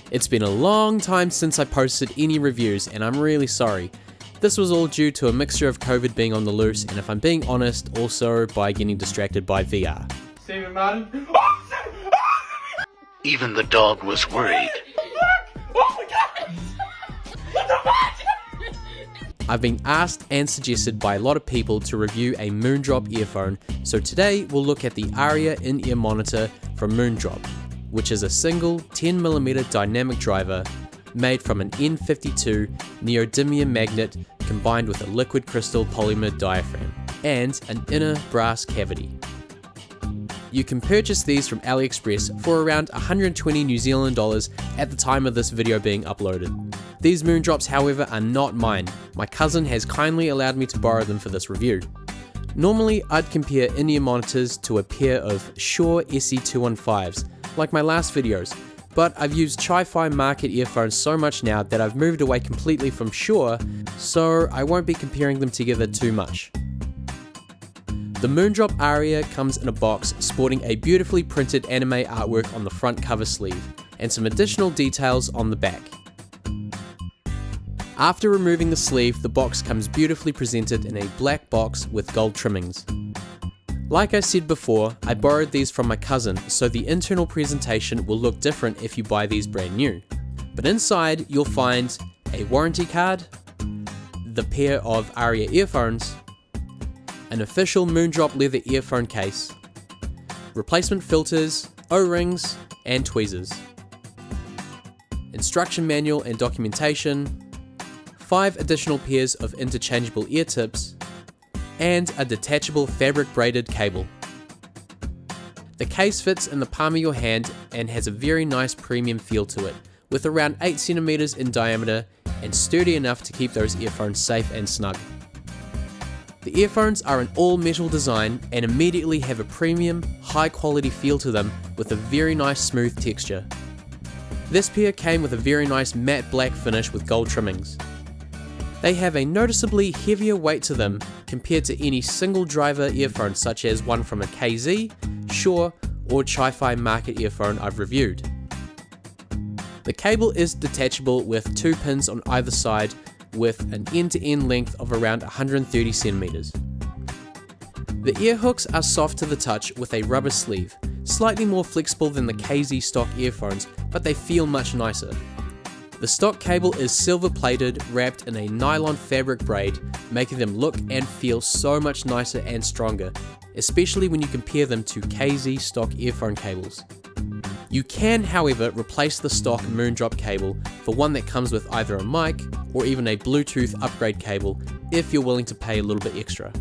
It's been a long time since I posted any reviews and I'm really sorry. This was all due to a mixture of COVID being on the loose and, if I'm being honest, also by getting distracted by VR. Stephen Martin. Even the dog was worried. Oh my god! What the fuck? I've been asked and suggested by a lot of people to review a Moondrop earphone, so today we'll look at the Aria in-ear monitor from Moondrop, which is a single 10mm dynamic driver made from an N52 neodymium magnet combined with a liquid crystal polymer diaphragm and an inner brass cavity. You can purchase these from AliExpress for around 120 New Zealand dollars at the time of this video being uploaded. These Moondrops, however, are not mine. My cousin has kindly allowed me to borrow them for this review. Normally, I'd compare in-ear monitors to a pair of Shure SE215s, like my last videos, but I've used Chi-Fi market earphones so much now that I've moved away completely from Shure, so I won't be comparing them together too much. The Moondrop Aria comes in a box sporting a beautifully printed anime artwork on the front cover sleeve, and some additional details on the back. After removing the sleeve, the box comes beautifully presented in a black box with gold trimmings. Like I said before, I borrowed these from my cousin, so the internal presentation will look different if you buy these brand new. But inside, you'll find a warranty card, the pair of Aria earphones, an official Moondrop leather earphone case, replacement filters, O-rings, and tweezers, instruction manual and documentation, 5 additional pairs of interchangeable ear tips, and a detachable fabric braided cable. The case fits in the palm of your hand and has a very nice premium feel to it, with around 8 cm in diameter and sturdy enough to keep those earphones safe and snug. The earphones are an all-metal design and immediately have a premium, high-quality feel to them with a very nice smooth texture. This pair came with a very nice matte black finish with gold trimmings. They have a noticeably heavier weight to them compared to any single driver earphone such as one from a KZ, Shure, or Chi-Fi market earphone I've reviewed. The cable is detachable with 2 pins on either side with an end-to-end length of around 130 cm. The earhooks are soft to the touch with a rubber sleeve, slightly more flexible than the KZ stock earphones, but they feel much nicer. The stock cable is silver plated, wrapped in a nylon fabric braid, making them look and feel so much nicer and stronger, especially when you compare them to KZ stock earphone cables. You can, however, replace the stock Moondrop cable for one that comes with either a mic or even a Bluetooth upgrade cable if you're willing to pay a little bit extra.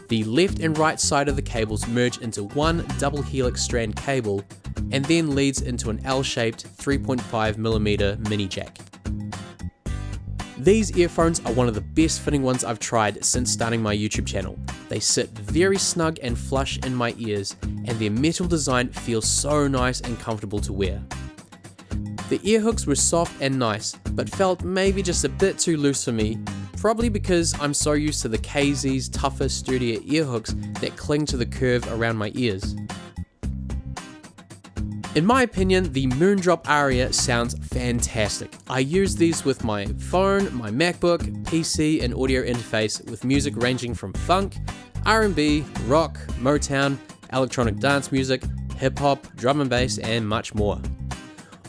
The left and right side of the cables merge into one double helix strand cable and then leads into an L-shaped 3.5mm mini jack. These earphones are one of the best fitting ones I've tried since starting my YouTube channel. They sit very snug and flush in my ears, and their metal design feels so nice and comfortable to wear. The earhooks were soft and nice, but felt maybe just a bit too loose for me, probably because I'm so used to the KZ's tougher, sturdier earhooks that cling to the curve around my ears. In my opinion, the Moondrop Aria sounds fantastic. I use these with my phone, my MacBook, PC and audio interface with music ranging from funk, R&B, rock, Motown, electronic dance music, hip-hop, drum and bass and much more.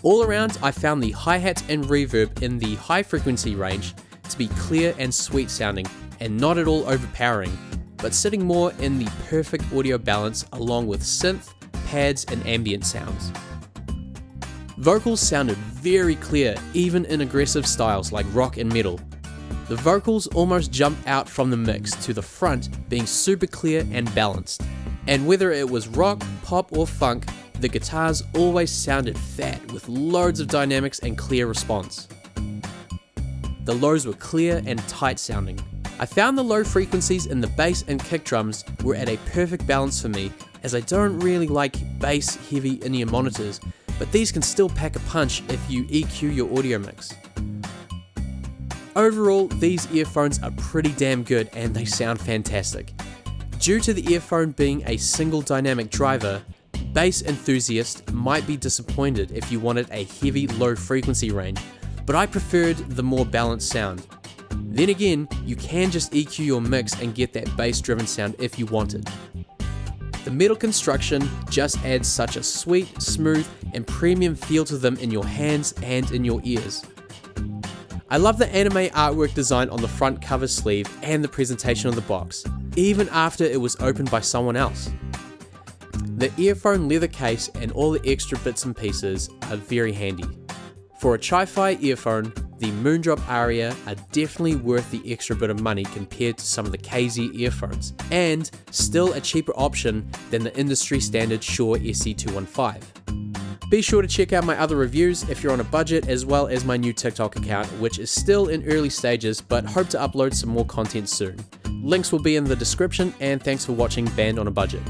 All around, I found the hi-hat and reverb in the high frequency range to be clear and sweet sounding and not at all overpowering, but sitting more in the perfect audio balance along with synth, pads and ambient sounds. Vocals sounded very clear even in aggressive styles like rock and metal. The vocals almost jumped out from the mix to the front being super clear and balanced. And whether it was rock, pop or funk, the guitars always sounded fat with loads of dynamics and clear response. The lows were clear and tight sounding. I found the low frequencies in the bass and kick drums were at a perfect balance for me, as I don't really like bass heavy in-ear monitors, but these can still pack a punch if you EQ your audio mix. Overall, these earphones are pretty damn good and they sound fantastic. Due to the earphone being a single dynamic driver, bass enthusiast might be disappointed if you wanted a heavy low frequency range, but I preferred the more balanced sound. Then again, you can just EQ your mix and get that bass driven sound if you wanted. The metal construction just adds such a sweet, smooth, and premium feel to them in your hands and in your ears. I love the anime artwork design on the front cover sleeve and the presentation of the box, even after it was opened by someone else. The earphone leather case and all the extra bits and pieces are very handy. For a Chi-Fi earphone, the Moondrop Aria are definitely worth the extra bit of money compared to some of the KZ earphones, and still a cheaper option than the industry standard Shure SC215. Be sure to check out my other reviews if you're on a budget, as well as my new TikTok account, which is still in early stages but hope to upload some more content soon. Links will be in the description, and thanks for watching Band on a Budget.